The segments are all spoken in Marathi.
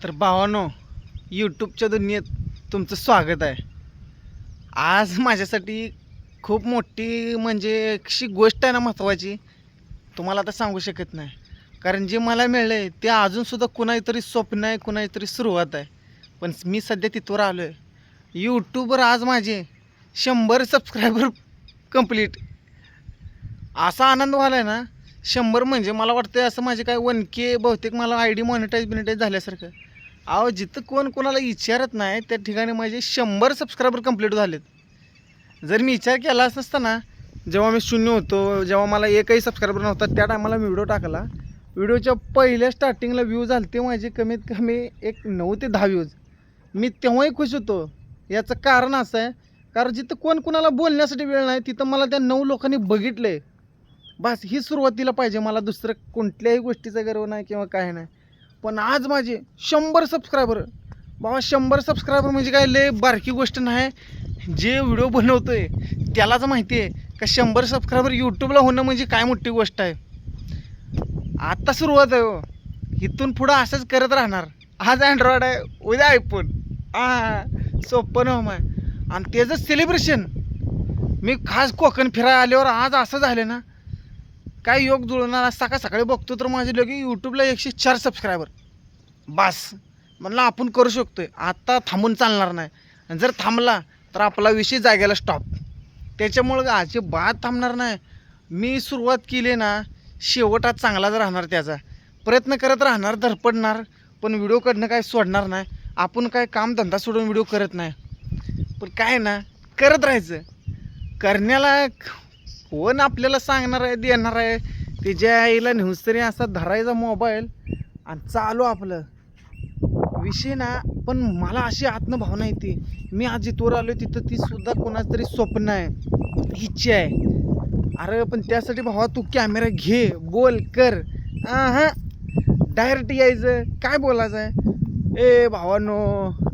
तर भावानो, यूट्यूबच्या दुनियेत तुमचं स्वागत आहे. आज माझ्यासाठी खूप मोठी म्हणजे अशी गोष्ट आहे ना, महत्त्वाची. तुम्हाला आता सांगू शकत नाही. कारण जे मला मिळलं आहे ते अजूनसुद्धा कुणातरी स्वप्न आहे, कुणातरी सुरुवात आहे. पण मी सध्या तिथवर आलो आहे. यूट्यूबवर आज माझे 100 सबस्क्रायबर कंप्लीट. असा आनंद व्हायला आहे ना, 100 म्हणजे मला वाटतं असं माझे काय 1K बहुतेक मला आय डी मॉनिटाईज झाल्यासारखं. अहो, जिथं कोण कोणाला विचारत नाही त्या ठिकाणी माझे 100 सबस्क्रायबर कंप्लीट झालेत. जर मी विचार केलाच नसता ना, जेव्हा मी शून्य होतो, जेव्हा मला एकही सबस्क्रायबर नव्हता, त्या टायमाला मी व्हिडिओ टाकला. व्हिडिओच्या पहिल्या स्टार्टिंगला व्ह्यूज आले ते माझे कमीत कमी एक 9 ते 10 व्ह्यूज. मी तेव्हाही खुश होतो. याचं कारण असं आहे, कारण जिथं कोण कोणाला बोलण्यासाठी वेळ नाही तिथं मला त्या 9 लोकांनी बघितलं आहे. बस ही सुरुवातीला पाहिजे. मला दुसरं कोणत्याही गोष्टीचा गर्व नाही किंवा काय नाही. पण आज माझे 100 सबस्क्रायबर. बाबा 100 सबस्क्रायबर म्हणजे काय लय बारकी गोष्ट नाही. जे व्हिडिओ बनवतोय त्यालाच माहिती आहे का 100 सबस्क्रायबर यूट्यूबला होणं म्हणजे काय मोठी गोष्ट आहे. आत्ता सुरुवात आहे हो. इथून पुढं असंच करत राहणार. आज अँड्रॉइड आहे, उद्या आयफोन. सोपं नवं आहे. आणि त्याचं सेलिब्रेशन मी खास कोकण फिरायला आल्यावर आज असं झालं ना, काय योग जुळणार. सकाळ सकाळी बघतो तर माझे लगे यूट्यूबला 104 सबस्क्रायबर. बस म्हणलं आपण करू शकतोय. आता थांबून चालणार नाही. आणि जर थांबला तर आपला विषय जागेला स्टॉप. त्याच्यामुळं अजिबात थांबणार नाही. मी सुरुवात केली ना, शेवट आज चांगलाच राहणार. त्याचा प्रयत्न करत राहणार, धडपडणार. पण व्हिडिओ काढणं काय सोडणार नाही. आपण काय कामधंदा सोडून व्हिडिओ करत नाही. पण काय ना, करत राहायचं. करण्याला कोण आपल्याला सांगणार आहे, देणार आहे. त्याच्या आईला न्यूज तरी असा धरायचा मोबाईल आणि चालू आपलं विषय ना. पण मला अशी आत्मभावना येते, मी आज जिथवर आलो तिथं ती सुद्धा कोणाच तरी स्वप्न आहे, इच्छा आहे. अरे पण त्यासाठी भावा तू कॅमेरा घे, बोल, कर. हां, डायरेक्ट यायचं, काय बोलायचं आहे. ए भावानो,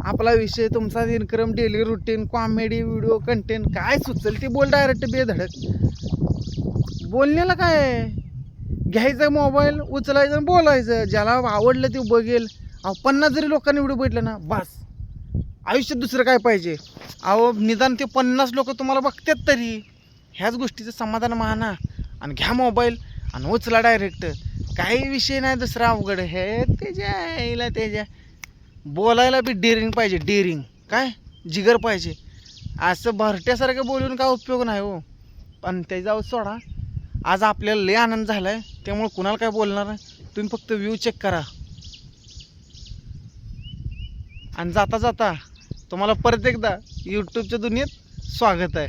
आपला विषय तुमचा दिनक्रम, daily routine, comedy, video, content काय सुचेल ते बोल. डायरेक्ट बेधडक बोलण्याला काय आहे. घ्यायचं मोबाईल, उचलायचं आणि बोलायचं. ज्याला आवडलं ते बघेल. 50 जरी लोकांनी व्हिडिओ बघितलं ना, बस आयुष्यात दुसरं काय पाहिजे. अहो निदान ते 50 लोक तुम्हाला बघतात तरी ह्याच गोष्टीचं समाधान माना. आणि घ्या मोबाईल आणि उचला डायरेक्ट. काही विषय नाही दुसरा अवघड. हे त्याच्या बोलायला बी डेअरिंग पाहिजे. डेअरिंग काय जिगर पाहिजे. असं भरट्यासारखं बोलून काय उपयोग नाही हो. पण त्याच्यावर सोडा. आज आपल्याला लय आनंद झाला आहे. त्यामुळे कुणाला काय बोलणार आहे. तुम्ही फक्त व्ह्यू चेक करा. आणि जाता जाता तुम्हाला परत एकदा यूट्यूबच्या दुनियेत स्वागत आहे.